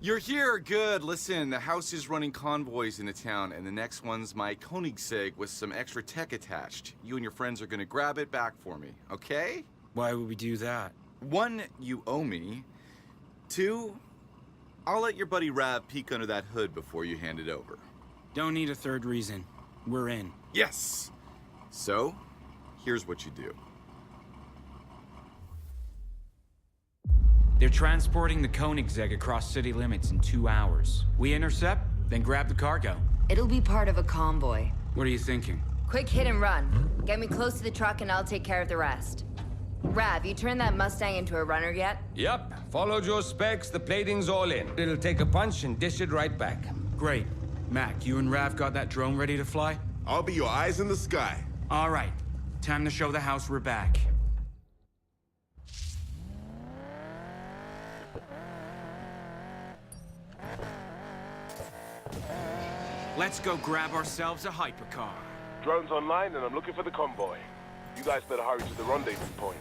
You're here, good. Listen, the house is running convoys into town, and the next one's my Koenigsegg with some extra tech attached. You and your friends are gonna grab it back for me, okay? Why would we do that? 1, you owe me. 2, I'll let your buddy Rav peek under that hood before you hand it over. Don't need a third reason. We're in. Yes! So, here's what you do. They're transporting the Koenigsegg across city limits in 2 hours. We intercept, then grab the cargo. It'll be part of a convoy. What are you thinking? Quick hit and run. Get me close to the truck and I'll take care of the rest. Rav, you turned that Mustang into a runner yet? Yep. Followed your specs, the plating's all in. It'll take a punch and dish it right back. Great. Mac, you and Rav got that drone ready to fly? I'll be your eyes in the sky. All right. Time to show the house we're back. Let's go grab ourselves a hypercar. Drone's online and I'm looking for the convoy. You guys better hurry to the rendezvous point.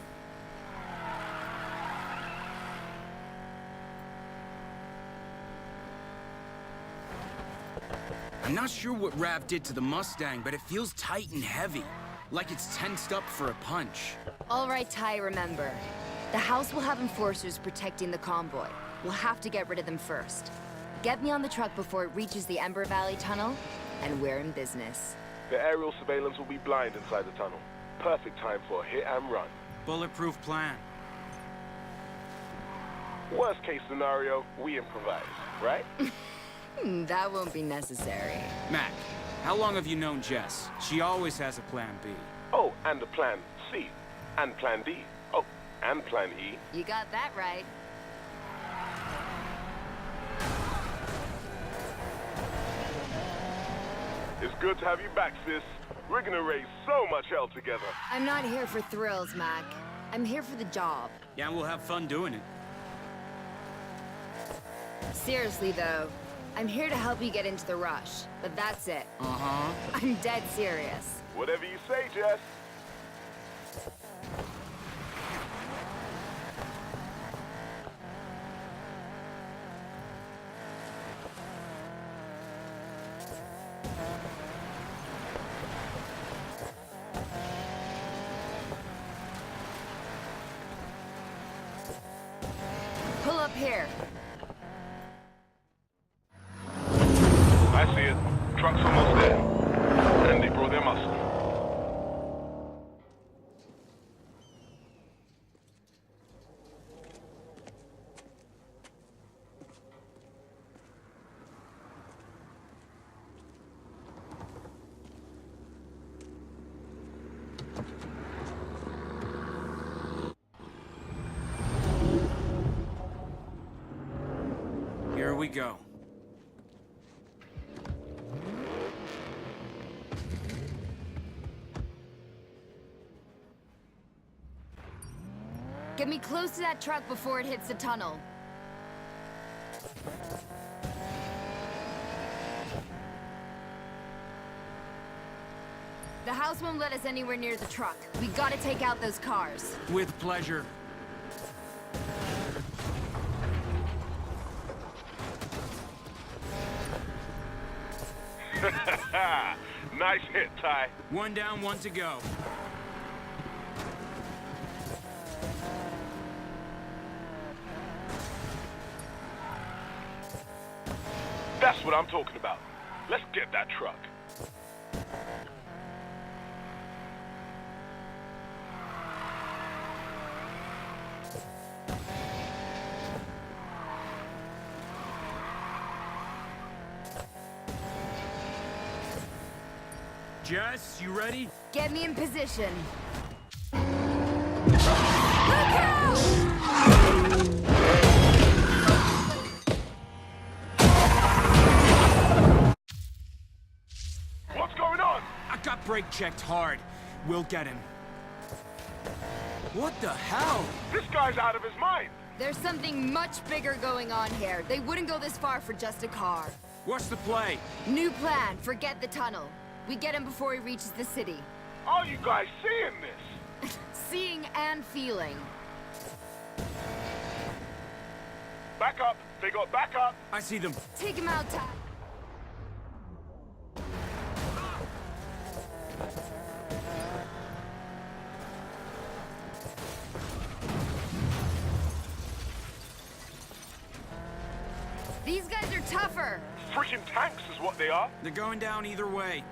I'm not sure what Rav did to the Mustang, but it feels tight and heavy. Like it's tensed up for a punch. All right, Ty, remember. The house will have enforcers protecting the convoy. We'll have to get rid of them first. Get me on the truck before it reaches the Ember Valley Tunnel, and we're in business. The aerial surveillance will be blind inside the tunnel. Perfect time for a hit and run. Bulletproof plan. Worst case scenario, we improvise, right? That won't be necessary. Mac, how long have you known Jess? She always has a plan B. Oh, and a plan C. And plan D. Oh, and plan E. You got that right. It's good to have you back, sis. We're gonna raise so much hell together. I'm not here for thrills, Mac. I'm here for the job. Yeah, we'll have fun doing it. Seriously, though, I'm here to help you get into the rush, but that's it. Uh-huh. I'm dead serious. Whatever you say, Jess. Pull up here. I see it. Truck's almost there. And they brought their muscle. Here we go. Get me close to that truck before it hits the tunnel. The house won't let us anywhere near the truck. We gotta take out those cars. With pleasure. Nice hit, Ty. One down, one to go. That's what I'm talking about. Let's get that truck. Jess, you ready? Get me in position. Look out! What's going on? I got brake checked hard. We'll get him. What the hell? This guy's out of his mind. There's something much bigger going on here. They wouldn't go this far for just a car. What's the play? New plan, forget the tunnel. We get him before he reaches the city. Are you guys seeing this? Seeing and feeling. Back up. They got backup. I see them. Take him out, Ty. These guys are tougher. Freaking tanks is what they are. They're going down either way.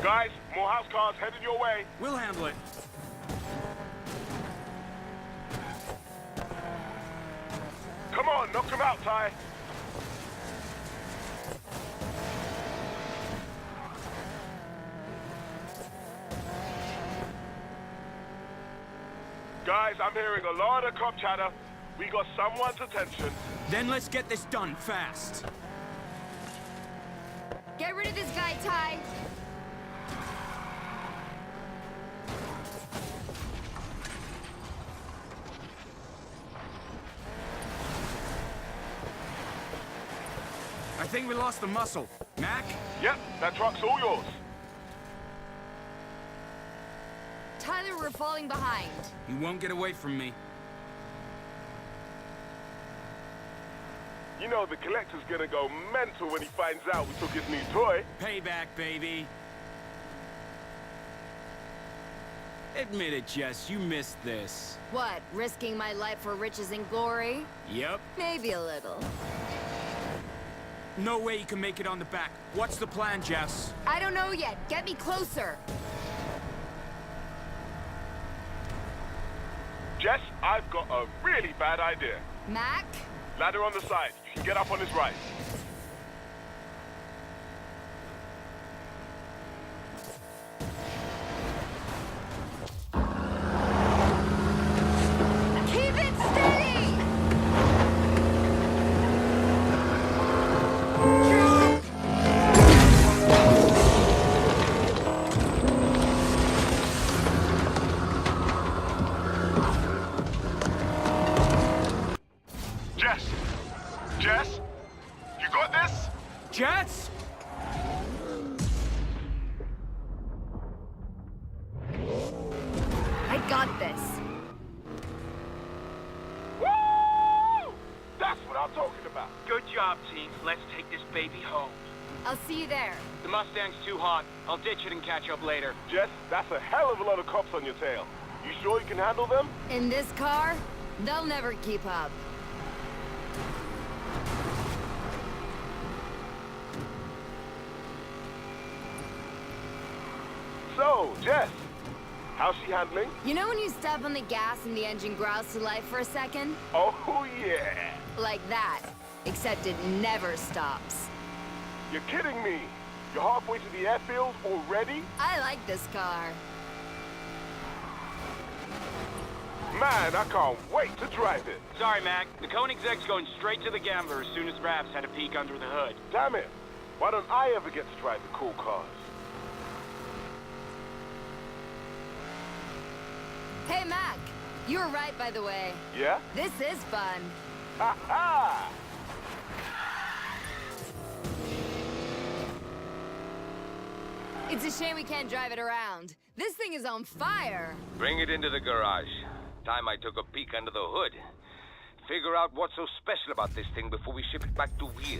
Guys, more house cars headed your way. We'll handle it. Come on, knock them out, Ty. Guys, I'm hearing a lot of cop chatter. We got someone's attention. Then let's get this done fast. Get rid of this guy, Ty. I think we lost the muscle. Mac? Yep, that truck's all yours. Tyler, we're falling behind. You won't get away from me. You know the collector's gonna go mental when he finds out we took his new toy. Payback, baby. Admit it, Jess, you missed this. What, risking my life for riches and glory? Yep. Maybe a little. No way you can make it on the back. What's the plan, Jess? I don't know yet. Get me closer. Jess, I've got a really bad idea. Mac? Ladder on the side. You can get up on his right. Keep it steady! Jess! Jess? You got this? Jess? I got this. Woo! That's what I'm talking about. Good job, team. Let's take this baby home. I'll see you there. The Mustang's too hot. I'll ditch it and catch up later. Jess, that's a hell of a lot of cops on your tail. You sure you can handle them? In this car, they'll never keep up. So, Jess, how's she handling? You know when you step on the gas and the engine growls to life for a second? Oh, yeah. Like that. Except it never stops. You're kidding me. You're halfway to the airfield already? I like this car. Man, I can't wait to drive it. Sorry, Mac. The Koenigsegg's going straight to the gambler as soon as Raps had a peek under the hood. Damn it. Why don't I ever get to drive the cool cars? Hey, Mac. You were right, by the way. Yeah? This is fun. Ha ha! It's a shame we can't drive it around. This thing is on fire. Bring it into the garage. Time I took a peek under the hood. Figure out what's so special about this thing before we ship it back to Weir.